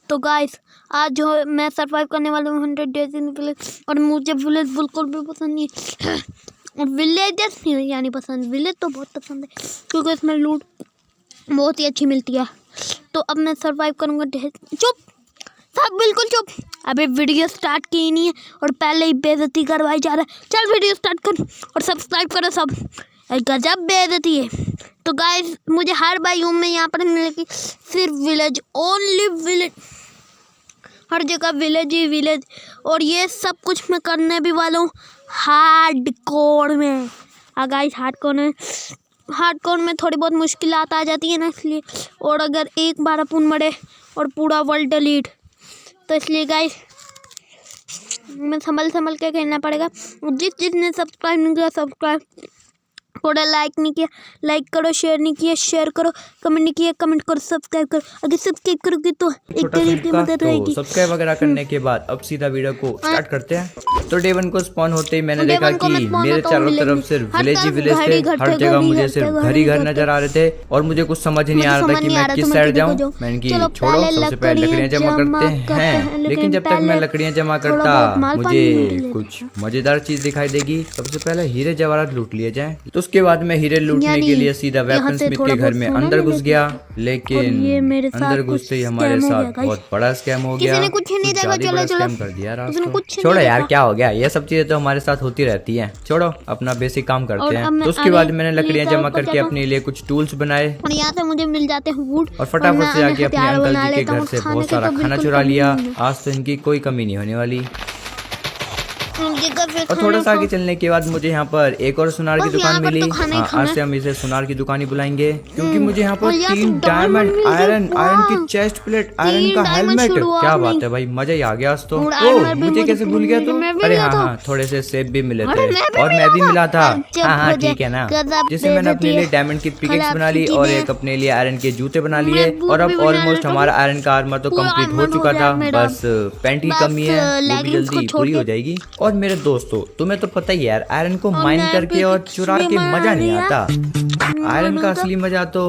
तो गाइस आज जो मैं सरवाइव करने वाला हूँ 100 डेज इन विलेज। और मुझे विलेज बिल्कुल भी पसंद नहीं है। विलेजेस यानी पसंद, विलेज तो बहुत पसंद है क्योंकि इसमें लूट बहुत ही अच्छी मिलती है। तो अब मैं सरवाइव करूँगा। चुप सब, बिल्कुल चुप। अभी वीडियो स्टार्ट की नहीं है और पहले ही बेइज्जती करवाई जा रहा है। चल वीडियो स्टार्ट कर और सब्सक्राइब करो सब। गजब बेइज्जती है। तो गाइस मुझे हर बायोम में यहाँ पर मिलेगी सिर्फ विलेज, ओनली विलेज, हर जगह विलेज ही विलेज। और ये सब कुछ मैं करने भी वाला हूँ हार्डकोर में। गाइस हार्डकोर में थोड़ी बहुत मुश्किलात आ जाती है ना, इसलिए। और अगर एक बार अपन मरे और पूरा वर्ल्ड डिलीट, तो इसलिए गाइस मैं संभल के खेलना पड़ेगा। जिसने सब्सक्राइब नहीं किया सब्सक्राइब, थोड़ा लाइक नहीं किया लाइक करो, शेयर नहीं किया शेयर करो, कमेंट नहीं किया कमेंट करो, सब्सक्राइब करो। अगर सब्सक्राइब करोगे तो एक गरीब की मदद रहेगी। सब्सक्राइब वगैरह करने के बाद अब सीधा वीडियो को स्टार्ट करते हैं। तो डे 1 को स्पॉन होते ही मैंने देखा कि मेरे चारों तरफ सिर्फ विलेज ही विलेज थे। हर जगह मुझे सिर्फ घर ही घर नजर आ रहे थे और मुझे कुछ समझ नहीं आ रहा था कि मैं किस साइड जाऊँ। मैंने की छोड़ो, सबसे पहले लकड़ियाँ जमा करते हैं। लेकिन जब तक मैं लकड़ियाँ जमा करता मुझे कुछ मजेदार चीज दिखाई देगी। सबसे पहले हीरे जवाहरात लूट लिए जाए। तो उसके बाद मैं हीरे लूटने के लिए सीधा वेपन स्मिथ के घर में अंदर घुस गया। लेकिन अंदर घुसते ही हमारे साथ बहुत बड़ा स्कैम हो गया। स्कैम कर दिया रास्ता। छोड़ो यार, क्या हो गया? ये सब चीजें तो हमारे साथ होती रहती हैं। छोड़ो, अपना बेसिक काम करते हैं। तो उसके बाद मैंने लकड़ियां जमा करके अपने लिए कुछ टूल्स बनाए और यहाँ से मुझे मिल जाते हैं वुड और फटाफट से जाके अपने अंकल जी के घर से बहुत सारा खाना चुरा लिया। आज तो इनकी कोई कमी नहीं होने वाली। और थोड़ा सा आगे चलने के बाद मुझे यहाँ पर एक और सुनार की दुकान मिली। आज से हम इसे सुनार की दुकान ही बुलाएंगे क्योंकि मुझे यहाँ पर 3 डायमंड, आयरन की चेस्ट प्लेट, आयरन का हेलमेट। क्या बात है भाई, मजा ही आ गया आज तो। मुझे कैसे भूल गया तू? अरे हाँ, थोड़े से सेब भी मिले थे और मैं भी मिला था। हाँ ठीक है ना। जिसे मैंने अपने लिए डायमंड की पिकेक्स बना ली और एक अपने लिए आयरन के जूते बना लिए। और अब ऑलमोस्ट हमारा आयरन का आर्मर तो कम्प्लीट हो चुका था। बस पेंट की कमी है, वो भी जल्दी पूरी हो जाएगी। और मेरे दोस्तों, तुम्हें तो पता ही यार, आयरन को माइन करके और चुरा के मजा नहीं आता। आयरन का असली मजा तो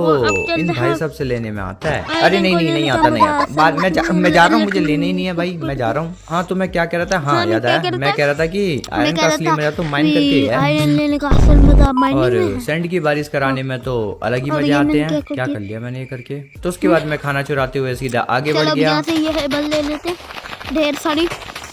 इन भाई सब से लेने में आता है। अरे नहीं आता। मैं जा रहा हूँ, मुझे लेने ही नहीं है भाई, मैं जा रहा हूँ। हाँ तो मैं क्या कह रहा था? हाँ याद आया, मैं कह रहा था कि आयरन का असली मजा तो माइन करके है। और सैंड की बारिश कराने में तो अलग ही मजे आते हैं। क्या कर लिया मैंने ये करके। तो उसके बाद मैं खाना चुराते हुए सीधा आगे बढ़ गया। ढेर सारी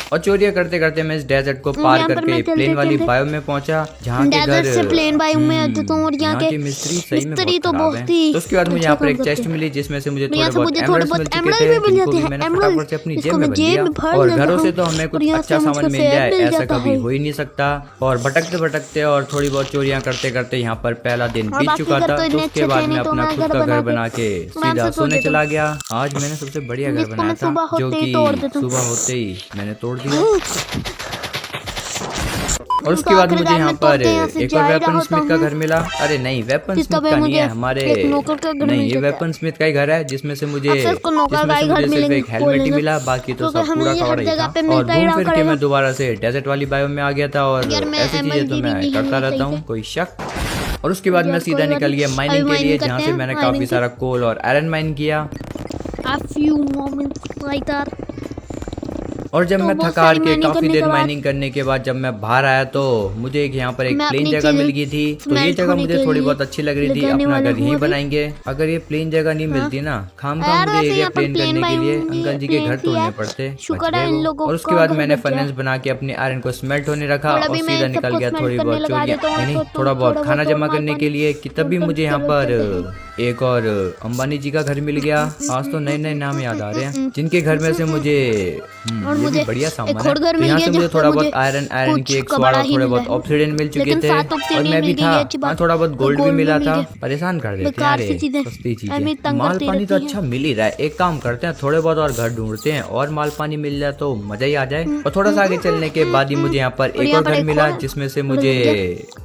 और चोरियां करते करते मैं इस डेजर्ट को पार करके प्लेन वाली बायो में पहुंचा, जहाँ के घर से प्लेन बायो में तो और यहाँ के मिस्त्री सही में तो बहुत ही। तो उसके बाद मुझे यहाँ पर एक चेस्ट मिली जिसमें से मुझे थोड़े बहुत एमरल्ड्स मिल चुके थे, जिनको भी मैंने फटाफट से अपनी जेब में भर लिया। और घरों से तो हमें कुछ अच्छा सामान मिल जाए ऐसा कभी हो ही नहीं सकता। और भटकते भटकते और थोड़ी बहुत चोरियां करते करते यहाँ पर पहला दिन बीत चुका था। तो उसके बाद मैं अपना खुद का घर बना के सीधा सोने चला गया। आज मैंने सबसे बढ़िया घर बनाया था, जो की सुबह होते ही मैंने तोड़ दिया। और उसके बाद मुझे यहाँ पर एक और वेपन स्मिथ का घर मिला। अरे नहीं, वेपन स्मिथ का नहीं है, हमारे नहीं, ये वेपन स्मिथ का ही घर है जिसमें से मुझे सिर्फ एक हेलमेट ही मिला, बाकी तो सब पूरा कवर ही था। और घूम फिर के मैं दोबारा से डेजर्ट वाली बायो में आ गया था और ऐसी चीजें तो मैं करता रहता हूँ, कोई शक। और उसके बाद मैं सीधा निकल गया माइनिंग के लिए, जहाँ से मैंने काफी सारा कोल और आयरन माइन किया। और जब मैं थका हार के काफी देर माइनिंग करने के बाद जब मैं बाहर आया तो मुझे एक यहाँ पर एक प्लेन जगह मिल गई थी। तो ये जगह मुझे थोड़ी बहुत अच्छी लग रही थी, अपना घर यहीं बनाएंगे। अगर ये प्लेन जगह नहीं मिलती ना, खामखा मुझे एरिया प्लेन करने के लिए अंकल जी के घर तोड़ने पड़ते। और उसके बाद मैंने फर्नेस बना के अपने आयरन को स्मेल्ट होने रखा और सीधा निकल गया थोड़ी बहुत चोरियां, थोड़ा बहुत खाना जमा करने के लिए। कि तभी मुझे यहाँ पर एक और अंबानी जी का घर मिल गया। आज तो नए नए नाम याद आ रहे हैं, जिनके घर में से मुझे भी बढ़िया सामान है। तो यहाँ से मुझे थोड़ा बहुत आयरन की एक स्वाड़ और थोड़े बहुत ऑब्सिडियन मिल चुके थे और मैं भी था। थोड़ा बहुत गोल्ड भी मिला था। परेशान कर देते हैं सस्ती चीजें। माल पानी तो अच्छा मिल ही रहा है। एक काम करते हैं, थोड़े बहुत और घर ढूंढते हैं और माल पानी मिल जाए तो मजा ही आ जाए। और थोड़ा सा आगे चलने के बाद ही मुझे यहाँ पर एक और घर मिला, जिसमें से मुझे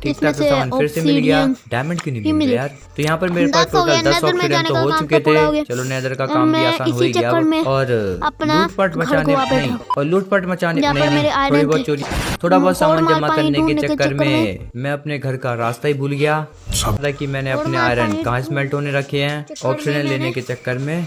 ठीक ठाक सामान फिर से मिल गया। डायमंड की नहीं मिल यार। तो यहाँ पर मेरे पास टोटल 10 ऑक्सीजन तो हो चुके थे। चलो नेदर का काम भी आसान हो ही गया। और लूटपाट मचाने थोड़ी बहुत चोरी, थोड़ा बहुत सामान जमा करने के चक्कर में मैं अपने घर का रास्ता ही भूल गया कि मैंने अपने आयरन कहाँ स्मेल्ट होने रखे हैं। ऑक्सीजन लेने के चक्कर में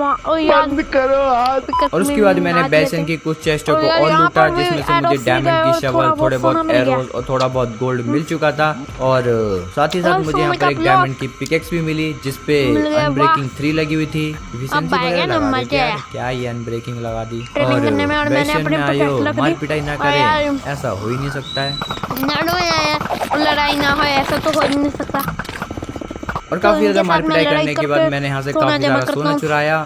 बंद करो हाथ। और उसके बाद मैंने बेसन की कुछ चेस्टों को और लूटा, जिसमें से मुझे डायमंड की शवल, थोड़े बहुत एरोज और थोड़ा बहुत गोल्ड मिल चुका था। और साथ ही साथ मुझे यहाँ पर एक डायमंड की पिकेक्स भी मिली, जिसपे अनब्रेकिंग 3 लगी हुई थी। Efficiency वगैरह लगा दी क्या? क्या ये अनब्रेकिंग लगा दी। और बेसन में आयो, मार पिटाई ना करे, ऐसा हो ही नहीं सकता है। लड़ाई ना हो, ऐसा तो हो ही नहीं सकता। और काफी ज्यादा मार पिटाई करने के बाद मैंने यहाँ से काफी सारा सोना चुराया।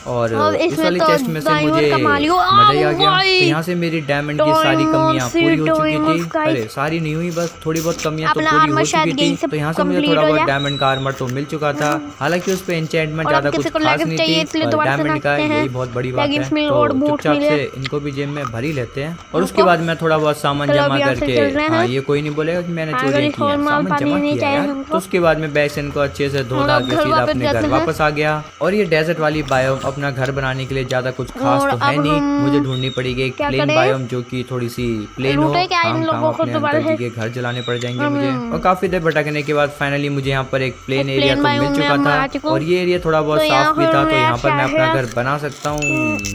और अब इस इसमें वाली तो चेस्ट में से डायमंड मुझे कमा लियो। मजा ही आ गया। भाई, तो यहाँ से मेरी डायमंड की सारी कमियां पूरी हो चुकी थी। अरे सारी नहीं हुई, बस थोड़ी बहुत कमियां तो अपना पूरी हो armor शायद चुकी यहीं थी। से तो यहाँ से मुझे complete थोड़ा हो बहुत जाए। डायमंड का आर्मर तो मिल चुका था। हालांकि उस पे एन्चेंटमेंट और अब ज्यादा किसी कुछ को खास leggings नहीं चाहिए थी, इसलिए पर दोबारा से डायमंड का मांगते हैं। यही बहुत बड़ी बात है। leggings मिल तो और बूट चुपचाप मिले। से इनको भी जेब में भर ही लेते हैं और उसके बाद मैं थोड़ा बहुत सामान चलो जमा अब यहाँ से करके, चल रहे हैं। हाँ ये कोई नहीं बोलेगा कि मैंने अगर चोरी इस की है, हॉल में सामान पानी जमा नहीं किया चाहिए यार। हमको। तो उसके बाद में बैग को अच्छे से धो हम धा लोग के घर सीधा वापस अपने घर जाते हैं। वापस आ गया। और ये डेजर्ट वाली बायोम अपना घर बनाने के लिए ज्यादा कुछ खास और तो है अब नहीं, हम मुझे ढूंढनी पड़ेगी एक क्या प्लेन करें? बायोम जो कि थोड़ी सी प्लेन हो। लूटे क्या इन काम लोगों को अपने दोबारा अंकल जी से? के घर जलाने पड़ जाएंगे मुझे। और काफी देर भटकने के बाद फाइनली मुझे यहाँ पर एक प्लेन एक एरिया plain तो biome मिल में चुका हम आ चुके था हैं। और ये एरिया थोड़ा बहुत तो साफ भी यहाँ था, तो पर यहाँ पर मैं अपना क्या घर बना सकता हूँ।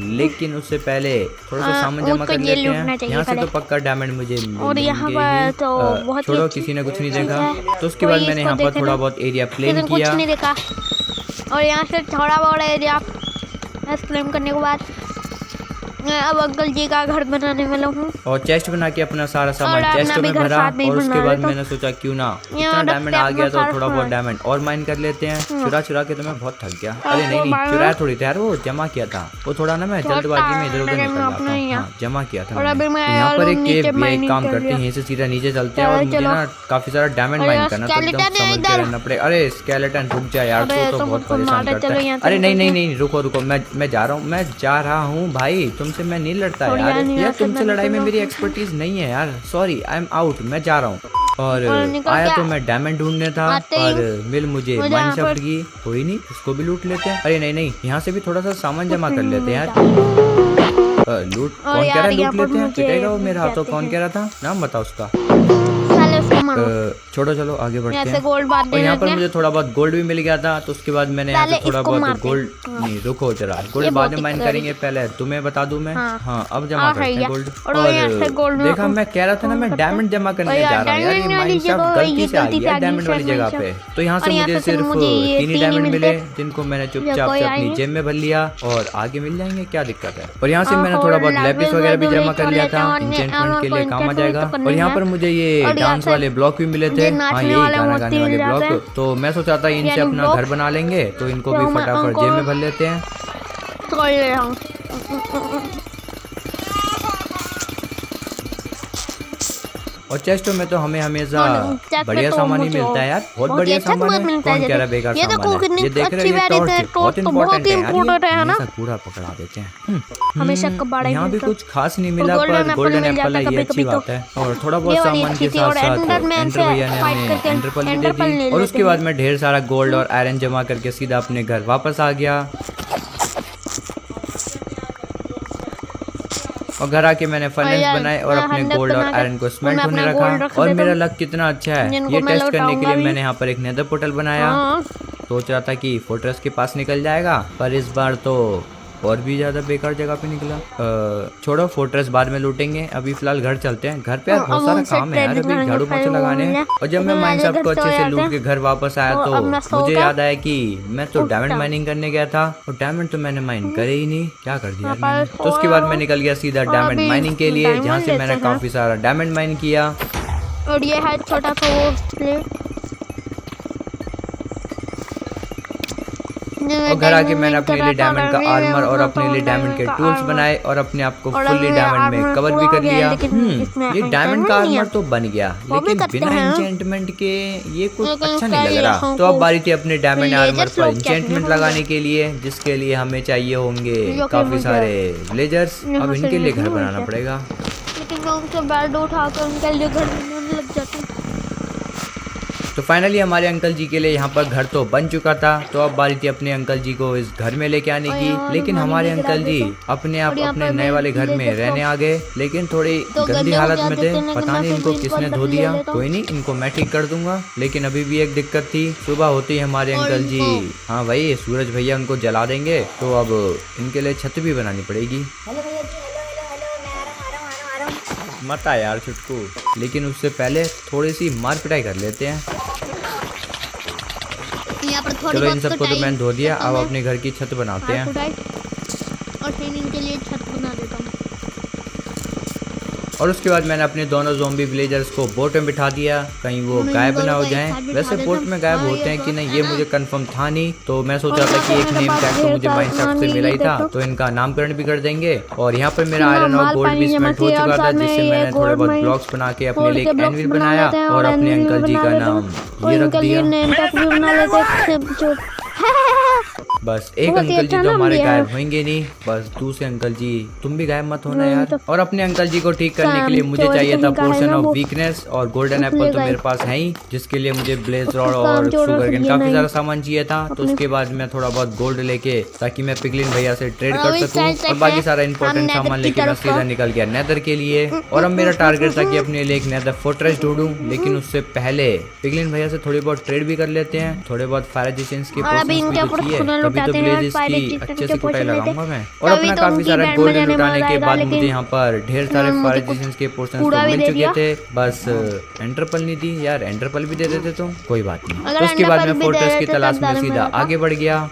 लेकिन उससे पहले थोड़ा सा सामान जमा उसको कर ये लेते लूटना हैं। चाहिए यहाँ से पहले। तो पक्का डायमंड मुझे और यहाँ मिलेंगे पर ही। तो बहुत ही छोड़ो, अच्छी किसी ने कुछ नहीं चीज़ देखा। है। तो उसके कोई बाद मैंने इसको यहाँ पर देखे थोड़ा ना। बहुत एरिया प्लेन किसी ने कुछ किया। नहीं देखा। और यहाँ से थोड़ा बहुत एरिया एक्सप्लेन करने के बाद मैं अब अंकल जी का घर बनाने वाला हूँ। और चेस्ट बना के अपना सारा सामान और चेस्ट अपना में भी घर भरा। साथ में ही और उसके बना बाद लेता हूँ। मैंने सोचा क्यों ना इतना यहाँ डायमंड रखते आ हैं गया तो अपना थोड़ा सारा बहुत सामान। डायमंड और माइन कर लेते हैं। चुरा चुरा के तो मैं बहुत थक गया। अरे नहीं वो नहीं, बार- चुराया थोड़ी था यार, वो जमा किया था। वो थोड़ा ना मैं जल्दबाजी में इधर उधर टाइम निकल में जाता अपना हूँ। ही है। हाँ, जमा किया था और मैंने। अभी मैं तो यहाँ पर एक नीचे केव भी एक mining काम कर करते हैं, लिया। यहीं से सीधा नीचे चलते हैं और चलो, मुझे चलो। ना काफी सारा डायमंड अरे माइन करना तो एकदम skeleton है संभल के इधर। रहना पड़ेगा। अरे स्केलेटन रुक जा यार, अरे तू तो तुम बहुत मुझको परेशान मारे, करता चलो है। यहाँ से अरे नहीं नहीं चलते हैं। नहीं, रुको रुको, मैं जा रहा हूँ, मैं जा रहा हूँ भाई, तुमसे मैं नहीं लड़ता थोड़ी यार। यार नहीं यार ऐसे तुमसे मैं लड़ाई में चलो। मेरी एक्सपर्टीज नहीं है यार, सॉरी आई एम आउट, मैं जा रहा हूँ। और निकल आया क्या? तो मैं डायमंड ढूंढने था, आते ही पर मिल मुझे मुझे माइन यहाँ पर- शाफ्ट की। कोई नहीं, इसको भी लूट लेते हैं। अरे नहीं नहीं, यहाँ से भी थोड़ा सा सामान जमा कर लेते हैं यार। लूट और कौन कह रहा यार है यहाँ लूट पर लेते हैं? मुझे पिटेगा वो मेरे हाथों। कहते कौन हैं। कह रहा था? नाम बता उसका। पहले उसको मारो। छोड़ो चलो आगे बढ़ते यहाँ से हैं। गोल्ड बांध और यहाँ पर देते हैं। मुझे थोड़ा बहुत गोल्ड भी मिल गया था, तो उसके बाद मैंने यहाँ से पहले थोड़ा इसको बहुत मारते हैं। गोल्ड हाँ। नहीं, रुको जरा, ये गोल्ड बाद बहुत में माइन दिक्कत करेंगे, पहले तुम्हें बता दूं मैं। हाँ। हाँ, अब जमा हाँ, करते है हैं ये। गोल्ड। और यहाँ से गोल्ड देखा, में- मैं कह रहा था ना, मैं डायमंड जमा करने और जा यार रहा हूँ यार, ये डायमंड वाली माइन शाफ्ट जगह, गलती ये से आ गलती गया से डायमंड वाली आ गई जगह शायद पे। माइन तो यहाँ और से यहाँ मुझे से सिर्फ मुझे ये 3 ही तीन ही डायमंड मिलते। मिले, जिनको मैंने या चुपचाप कोई से अपनी आएंगे? जेब में भर लिया और आगे मिल जाएंगे, क्या दिक्कत है। और यहाँ से हाँ, मैंने और थोड़ा बहुत लेवल लैपिस वगैरह भी वगैरह जमा कर लिया लेते था, हैं और इंचेंटमेंट के लिए और काम आ इंचेंटमेंट जाएगा। तो करना और ही यहाँ है। पर मुझे ये और यहाँ डांस से वाले ब्लॉक भी मिले थे। ये हाँ, नाचने यही वाले गाना मूर्ति गाने वाले मिल जाते ब्लॉक। तो मैं सोचा था इनसे यानी अपना ब्लॉक। घर बना लेंगे, तो इनको तो भी मैं फटाफट उनको- जेब में भर लेते हैं। तोड़ ले रहा हूँ। और चेस्टों में तो हमें हमेशा चेस्ट में बढ़िया तो सामान ही मुझे मिलता है यार, बहुत बहुत बढ़िया अच्छा सामान है। मिलता है कौन कह रहा है जैसे- बेकार ये देखो सामान है? कितनी ये देख रहे अच्छी हो, ये बात है, टॉर्च टॉर्च बहुत तो बहुत इंपॉर्टेंट ही है यार, important है ये ना? हमेशा कूड़ा पकड़ा देते हैं। हमेशा कबाड़ा ही यहाँ भी मिलता। कुछ खास नहीं मिला, golden पर apple गोल्डन मिल एप्पल है, जाता ये अच्छी कभी-कभी तो। बात है। और थोड़ा बहुत ये वाली सामान के अच्छी थी। साथ और साथ एंडरमैन एंडर से भैया ने fight हमें करके एंडर पल भी दे एंडर पल ले दी। और लेते उसके हैं। बाद मैं ढेर सारा गोल्ड और आयरन जमा करके सीधा अपने घर वापस आ गया। और घर आके मैंने फर्नेस यार, बनाए और मैं अपने हंड्रेड गोल्ड और बना के आयरन को स्मेल्ट मैं होने अपना गोल्ड रखा। रख और देता मेरा हूँ। लक कितना अच्छा है, जिनको ये मैं टेस्ट करने के लौटाऊंगा लिए भी। मैंने यहाँ पर एक नेदर पोर्टल बनाया। हाँ। सोच रहा था कि फोर्ट्रेस के पास निकल जाएगा, पर इस बार तो और भी ज्यादा बेकार जगह पे निकला। छोड़ो, फोर्ट्रेस बाद में लूटेंगे, अभी फिलहाल घर चलते हैं। घर पे यार बहुत सारा काम है यार, अभी झाड़ू पोछा लगाने हैं। और जब मैं माइन शाफ्ट को अच्छे से लूट के घर वापस आया और अब मैं तो सो मुझे गया। याद आया कि मैं तो उठता। डायमंड माइनिंग करने गया था और डायमंड तो मैंने माइन करे ही नहीं, क्या कर दिया यार पापा मैंने। तो उसके बाद मैं निकल गया सीधा डायमंड अभी माइनिंग के लिए, diamond जहाँ से मैंने लेते हैं। काफी सारा डायमंड माइन किया। और ये है छोटा सा वो प्लेट। और घर आके मैंने अपने लिए डायमंड का आर्मर और अपने लिए डायमंड के टूल्स बनाए और अपने आप को और फुल्ली अब डायमंड में armor कवर भी पूरा कर हो गया है, लिया। लेकिन इसमें ये डायमंड का enchantment नहीं आर्मर है। तो बन गया, वो भी लेकिन करते बिना हैं। एन्चेंटमेंट के ये कुछ लेकिन अच्छा उसका नहीं लग ये रहा। हमको तो अब बारी थी अपने डायमंड villager आर्मर पर लोग कहते एन्चेंटमेंट हैं। लगाने के लिए, जिसके लिए हमें चाहिए होंगे जो कि काफी मुझे सारे विलेजर्स। यहाँ अब से इनके लिए घर नहीं बनाना मिलते। पड़ेगा। लेकिन मैं उनसे बेड उठाकर उनके लिए घर बनाने लग जाती हूँ। तो फाइनली हमारे अंकल जी के लिए यहाँ पर घर तो बन चुका था। तो अब बारी थी अपने अंकल जी को इस घर में लेके आने और की, यहाँ लेकिन हमारी हमारे भी अंकल जी गिरा अपने आप और यहाँ अपने पर नए मैं वाले घर में villager रहने आ गए, लेकिन थोड़ी तो गंदी गंदे हो हालत में जाते थे। थे, लेकिन पता मैं नहीं फिर इनको भी किसने इनको धो अंदर दिया, ले लेता हूँ। कोई नहीं, इनको मैं ठीक कर दूंगा। लेकिन अभी भी एक दिक्कत थी, सुबह होते ही हमारे और अंकल जी, इनको- हाँ भाई सूरज भैया उनको जला देंगे, तो अब इनके लिए छत भी बनानी पड़ेगी। मत आ यार छुटकू, लेकिन उससे पहले थोड़ी सी मार पिटाई कर लेते हैं। यहाँ पर थोड़ी चलो इन बहुत सबको तो कुटाई मैंने धो दिया, करता अब हूँ अपने घर की छत बनाते मैं। हैं। कुटाई और फिर इनके लिए छत बना देता हूँ। और उसके बाद मैंने अपने दोनों ज़ॉम्बी विलेजर्स को बोट में बिठा दिया, कहीं वो गायब ना हो जाएं। वैसे बोट में गायब होते हैं कि नहीं ये मुझे कंफर्म था नहीं, तो मैं सोचा था कि एक नेम टैग तो मुझे माइनक्राफ्ट से मिला ही था, तो इनका नामकरण भी कर देंगे। और यहाँ पर मेरा आयरन और गोल्ड भी स्मेल्ट हो चुका था, जिससे मैंने थोड़े बहुत ब्लॉक्स बना के अपने लिए एक एनविल बनाया और अपने अंकल जी का नाम ये रख दिया। बस एक अंकल जी तो हमारे गायब होंगे नहीं, बस दूसरे अंकल जी तुम भी गायब मत होना यार। और अपने अंकल जी को ठीक करने के लिए मुझे चाहिए था पोर्शन ऑफ वीकनेस, और गोल्डन एप्पल तो मेरे पास है ही, जिसके लिए मुझे ब्लेज रॉड और शुगर केन काफी सारा सामान चाहिए था। तो उसके बाद मैं थोड़ा बहुत गोल्ड लेके, ताकि मैं पिगलिन भैया से ट्रेड कर सकूं, और बाकी सारा इंपॉर्टेंट सामान लेके मैं सीधा निकल गया नेदर के लिए। और अब मेरा टारगेट था कि अपने लिए एक नेदर फोर्ट्रेस ढूंढूं, लेकिन उससे पहले पिगलिन भैया से थोड़ी बहुत ट्रेड भी कर लेते हैं, थोड़े बहुत फायर रेजिस्टेंस के तभी तो ब्लेजेस की अच्छे से कुटाई लगाऊंगा मैं। और अपना काफी सारा गोल्ड लुटाने के बाद मुझे यहाँ पर ढेर सारे फायर रेजिस्टेंस के पोर्शंस तो मिल चुके थे, बस एंटरपल नहीं थी यार, एंटरपल भी दे देते तो कोई बात नहीं। तो उसके बाद मैं फोर्ट्रेस की तलाश में सीधा आगे बढ़ गया,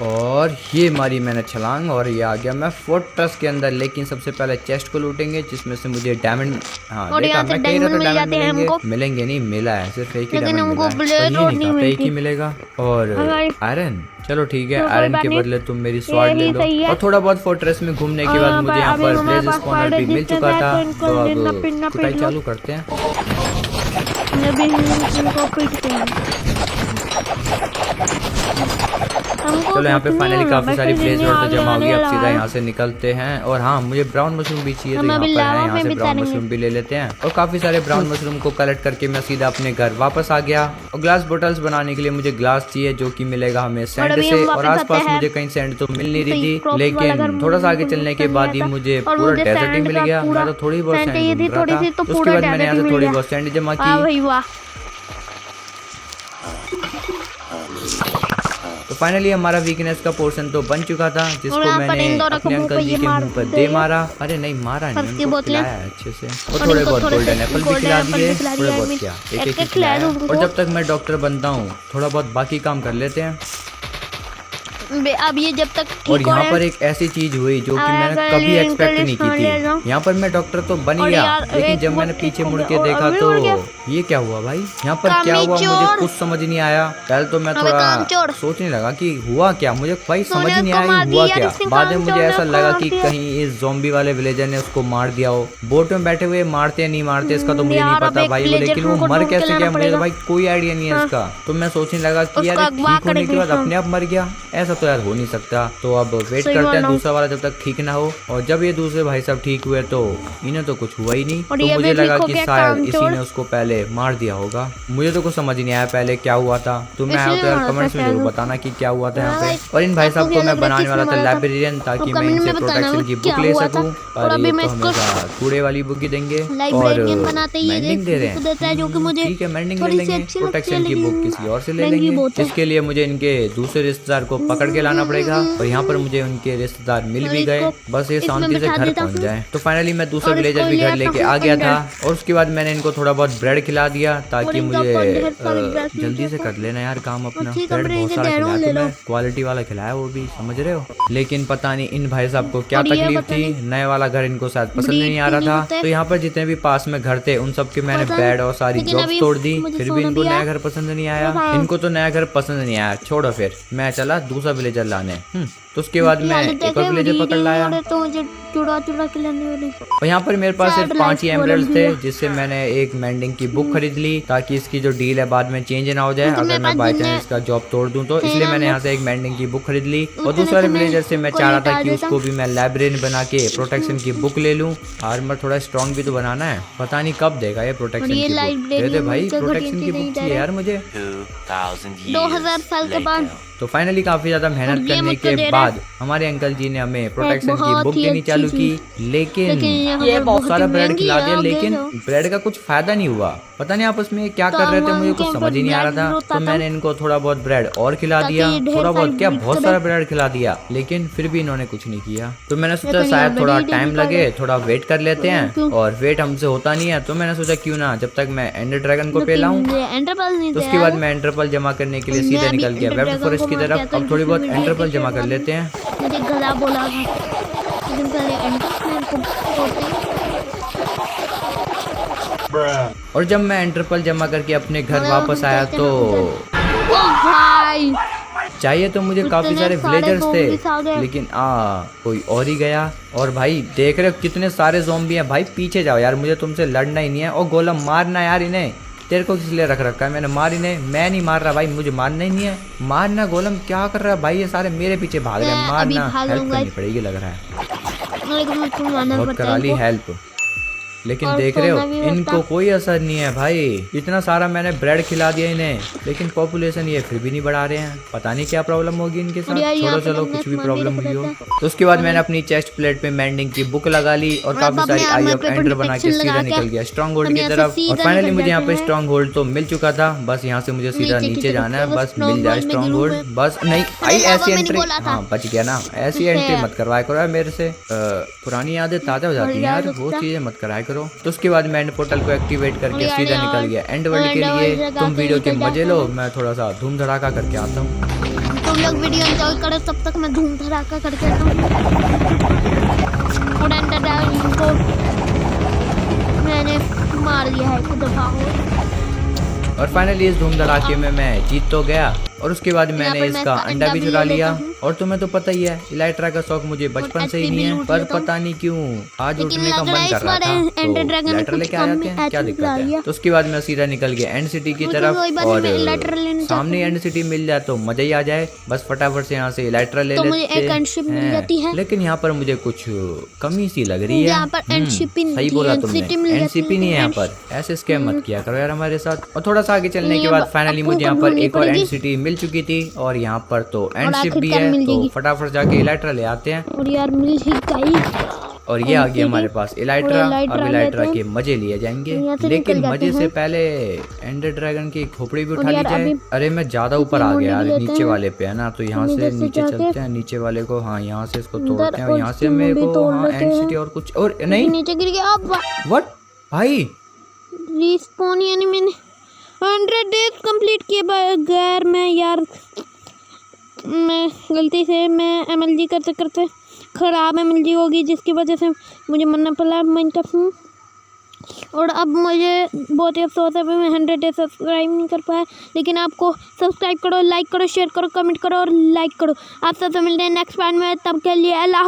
और ये मारी मैंने छलांग और ये आ गया मैं फोर्ट्रेस के अंदर। लेकिन सबसे पहले चेस्ट को लूटेंगे, जिसमें से मुझे डायमंड, हाँ देखा मैं कह रहा था डायमंड मिलेंगे नहीं, मिला है सिर्फ एक ही डायमंड मिला है, एक ही मिलेगा। और आयरन, चलो ठीक है, आयरन के बदले तुम मेरी स्वॉर्ड ले लो। और थोड़ा बहुत फोर्ट्रेस में घूमने के बाद मुझे यहाँ पर ब्लेज स्पॉनर भी मिल चुका था, तो अब कुटाई चालू करते हैं। चलो यहाँ पे फाइनली काफी सारी ब्लेज रॉड तो जमा हो गई, अब सीधा यहाँ से निकलते हैं। और हाँ मुझे ब्राउन मशरूम भी चाहिए, तो यहाँ पर है, यहाँ से ब्राउन मशरूम भी ले लेते हैं। और काफी सारे ब्राउन मशरूम को कलेक्ट करके मैं सीधा अपने घर वापस आ गया। और ग्लास बोटल्स बनाने के लिए मुझे ग्लास चाहिए, जो कि मिलेगा हमें सैंड से, और आसपास मुझे कहीं सैंड तो मिल नहीं रही थी, लेकिन थोड़ा सा आगे चलने के बाद ही मुझे पूरा डेजर्ट ही मिल गया। मैं तो थोड़ी बहुत सैंड ढूंढ रहा था, उसके बाद मैंने यहाँ से थोड़ी बहुत सैंड जमा की। तो फाइनली हमारा वीकनेस का पोर्शन तो बन चुका था, जिसको मैंने अपने अंकल जी के मुंह पर दे मारा। अरे नहीं मारा नहीं, उनको खिलाया अच्छे से, और थोड़े बहुत गोल्डन एप्पल भी खिला दिए, थोड़े बहुत क्या एक एक खिलाया। और जब तक मैं डॉक्टर बनता हूँ थोड़ा बहुत बाकी काम कर लेते हैं। अब ये जब तक और यहाँ पर एक ऐसी चीज हुई जो कि मैंने कभी एक्सपेक्ट नहीं की थी। यहाँ पर मैं डॉक्टर तो बन गया, लेकिन जब मैंने पीछे मुड़ के देखा तो ये क्या हुआ भाई, यहाँ पर क्या हुआ मुझे कुछ समझ नहीं आया। पहले तो मैं थोड़ा सोचने लगा कि हुआ क्या, मुझे भाई समझ नहीं आया हुआ क्या। बाद में मुझे ऐसा लगा कि कहीं इस ज़ॉम्बी वाले विलेजर ने उसको मार दिया हो। बोट में बैठे हुए मारते या नहीं मारते इसका तो मुझे नहीं पता भाई, लेकिन वो मर कैसे गया मुझे तो भाई कोई आइडिया नहीं है इसका। तो मैं सोचने लगा कि यार ठीक होने के बाद अपने आप मर गया, ऐसा तो यार हो नहीं सकता। तो अब वेट करते हैं दूसरा वाला जब तक ठीक ना हो। और जब ये दूसरे भाई साहब ठीक हुए तो इन्हें तो कुछ हुआ ही नहीं, तो मुझे लगा कि शायद इसी ने उसको पहले मार दिया होगा। मुझे तो कुछ समझ नहीं आया पहले क्या हुआ था। तो मैं तो यार कमेंट्स में जरूर बताना कि क्या हुआ था यहाँ पे। और इन भाई साहब को मैं बनाने वाला था लाइब्रेरियन, ताकि मैं इनसे प्रोटेक्शन की बुक ले सकूं। और ये तो हमेशा कूड़े वाली बुक ही देंगे, और मेंडिंग दे रहे हैं, ठीक है मेंडिंग ले लेंगे। प्रोटेक्शन की बुक किसी और से ले लेंगे, जिसके लिए मुझे इनके दूसरे रिश्तेदार को पकड़ के लाना पड़ेगा। और यहाँ पर मुझे उनके रिश्तेदार मिल भी गए, बस ये शांति से घर पहुँच जाए। तो फाइनली मैं दूसरा विलेजर भी घर लेके आ गया था। और उसके बाद मैंने इनको थोड़ा बहुत ब्रेड खिला दिया, ताकि मुझे जल्दी से कर लेना यार काम अपना। ब्रेड बहुत सारा खिलाया तुम्हें, क्वालिटी वाला खिलाया, वो भी समझ रहे हो। लेकिन पता नहीं इन भाई साहब को क्या तकलीफ थी, नए वाला घर इनको शायद पसंद नहीं आ रहा था। तो यहाँ पर जितने भी पास में घर थे उन सबके मैंने बेड और सारी जॉब तोड़ दी, फिर भी इनको नया घर पसंद नहीं आया। इनको तो नया घर पसंद नहीं आया, छोड़ो फिर मैं चला दूसरा विलेजर लाने। तो उसके बाद मैं एक और विलेजर पकड़ लाया। और यहाँ पर मेरे पास सिर्फ 5 ही एमरल्ड थे, जिससे मैंने एक मेंडिंग की बुक खरीद ली, ताकि इसकी जो डील है बाद में चेंज ना हो जाए अगर मैं बाई चांस इसका जॉब तोड़ दूं तो। इसलिए मैंने यहाँ से एक मेंडिंग की बुक खरीद ली। और दूसरे विलेजर से मैं चाह रहा था कि उसको भी मैं लाइब्रेरियन बना के प्रोटेक्शन की बुक ले लूँ। आर्मर थोड़ा स्ट्रॉन्ग भी तो बनाना है, पता नहीं कब देगा ये प्रोटेक्शन की बुक। दे दे भाई प्रोटेक्शन की बुक चाहिए यार मुझे 2000 साल के बाद। तो फाइनली काफी ज्यादा मेहनत करने के बाद हमारे अंकल जी ने हमें प्रोटेक्शन की बुक देनी चालू की। लेकिन ये बहुत सारा ब्रेड खिला दिया, लेकिन ब्रेड का कुछ फायदा नहीं हुआ। पता नहीं आपस में क्या कर रहे थे, मुझे कुछ समझ ही नहीं आ रहा था। तो मैंने इनको थोड़ा बहुत ब्रेड और खिला दिया, थोड़ा बहुत क्या बहुत सारा ब्रेड खिला दिया, लेकिन फिर भी इन्होंने कुछ नहीं किया। तो मैंने सोचा शायद थोड़ा टाइम लगे, थोड़ा वेट कर लेते हैं। और वेट हमसे होता नहीं है, तो मैंने सोचा क्यों ना जब तक मैं एंडर ड्रैगन को पेलाऊं। तो उसके बाद मैं एंटरपल जमा करने के लिए सीधे निकल गया वेब फॉरेस्ट की तरफ। अब थोड़ी बहुत एंटरपल जमा कर लेते हैं। मुझे गला बोला था, लेकिन पहले इसको तोड़ते हैं। और जब मैं एंटरपल जमा करके अपने घर वापस आया तो ओ भाई चाहिए तो मुझे काफी इतने सारे सारे विलेजर्स zombies आ गए। थे, लेकिन कोई और ही गया। और भाई देख रहे हो कितने सारे ज़ॉम्बी हैं। भाई पीछे जाओ यार, मुझे तुमसे लड़ना ही नहीं है। और गोलम मारना यार इन्हें। तेरे को किस लिए रख रखा है? मैंने मार इन्हें। मैं नहीं मार रहा भाई, मुझे मारना ही नहीं है। मारना गोलम, क्या कर रहा है भाई? ये सारे मेरे पीछे भाग रहे हैं। मैं अभी मारना, भाग हेल्प लूंगा। करनी पड़ेगी लग रहा है। लेकिन मुझको मारना बहुत पड़ता करा है ली इनको। हेल्प, लेकिन और देख रहे हो सोना भी होता। इनको कोई असर नहीं है भाई। इतना सारा मैंने ब्रेड खिला दिया इन्हें, लेकिन पॉपुलेशन ये फिर भी नहीं बढ़ा रहे हैं। पता नहीं क्या प्रॉब्लम होगी इनके साथ। और यार यहाँ छोड़ो पे चलो, लगना कुछ भी सामान प्रॉब्लम मेरे हुई को हो। रहता तो उसके बाद मैंने अपनी चेस्ट प्लेट पे मेंडिंग की बुक लगा ली और और काफी अब सारी अपने आई armor ऑफ पे एंडर बना के protection सीधा लगा के निकल गया स्ट्रॉन्ग होल्ड हम की यहाँ से तरफ। और सीधा फाइनली निकल मुझे यहाँ जाते पे हैं। स्ट्रॉन्ग होल्ड तो मिल चुका था। बस यहाँ से मुझे सीधा नीचे की नीचे तरफ जाना है। चलो, बस strong मिल जाए hold में स्ट्रॉन्ग गिरूं होल्ड। मैं। बस नहीं अरे भाई, बाबा, ऐसी मैंने एंट्री, बोला था। हाँ बच गया ना। ऐसी इससे- एंट्री मत करवाया करो यार मेरे से। पुरानी यादें ताजा हो जाती हैं यार, वो चीजें मत कराया करो। तो उसके बाद मैंने पोर्टल को एक्टिवेट करके यार सीधा यार, निकल गया एंड वर्ल्ड के एंड वर्ल्ड लिए। जगह तुम पे वीडियो के निकल मजे जाते लो, हैं। मैं थोड़ा सा धूम धड़ाका करके आता हूँ। तुम लोग वीडियो एंजॉय करो, तब तक मैं धूम धड़ाका करके आता हूँ। और एंडर ड्रैगन को मैंने मार दिया है एक दफा और। और फाइनली इस धूम धड़ाके में मैं जीत तो गया। और उसके बाद मैंने पर मैं इसका इसका अंडा भी अंडा भी चुरा ले लिया। लेता हूँ। और तुम्हें तो पता ही है इलाइट्रा का शौक मुझे बचपन से ही HP नहीं भी है, लूट पर लेता हूँ। पता नहीं क्यों आज लेकिन उठने का लग रहा मन है कर इस रहा बार था। एंडर ड्रैगन तो इलाइट्रा कुछ लेके आ कम जाते हैं, क्या HP दिक्कत ला है? लिया। तो उसके बाद मैं सीधा निकल गया एंड सिटी की मुझे तरफ। वही बात है, मैं इलाइट्रा लेने और जाता सामने हूँ। एंड सिटी मिल जाए तो मजा ही आ जाए। बस फटाफट से यहाँ से इलाइट्रा ले तो लेते मुझे एक एंड शिप मिल हैं। जाती है। लेकिन यहाँ पर मुझे कुछ कमी सी लग रही है। यहाँ पर एंड शिप ही नहीं सही थी, बोला एंड तुमने, सिटी मिल एंड जाती शिप ही नहीं है यहाँ एंड पर। ऐसे स्कैम मत किया करो यार हमारे साथ। और थोड़ा सा आगे चलने के ये बाद फाइनली आपको मुझे यहाँ पर ढूंढनी एक और एंड पड़ेगी। सिटी मिल चुकी थी। और यहाँ पर तो एंड शिप भी आखिरकार है, मिल तो जाएगी। फटाफट जाके इलाइट्रा ले आते हैं। और यार मिल ही गई। और ये आ गया हमारे पास इलाइट्रा। और इलाइट्रा अब इलाइट्रा लेते के मजे लिए जाएंगे, यहाँ से लेकिन निकल मजे जाते से हैं। पहले एंडर ड्रैगन की खोपड़ी भी और उठा ली यार जाए। अभी अरे मैं ज्यादा ऊपर आ मोड़ गया यार, लेते नीचे हैं। वाले पे है ना, तो यहाँ हम से इधर से नीचे जाके चलते हैं। नीचे वाले को, हाँ यहाँ से इसको इधर तोड़ते हैं। और और यहाँ से इसकी मेरे मुंडी को तोड़ हाँ लेते एंड हैं। सिटी और कुछ और नहीं। नीचे गिर गया। अब व्हाट भाई, रिस्पॉन यानी मैंने 100 डेज कंप्लीट किए बगैर मैं यार, मैं गलती से मैं MLG करते करते ख़राब MLG होगी, जिसकी वजह से मुझे मरना पड़ा माइनक्राफ्ट में। और अब मुझे बहुत ही अफसोस है कि मैं 100 डेज सब्सक्राइब नहीं कर पाया। लेकिन आपको सब्सक्राइब करो, लाइक करो, शेयर करो, कमेंट करो और लाइक करो। आप सबसे मिलते हैं नेक्स्ट पार्ट में, तब के लिए अल्लाह।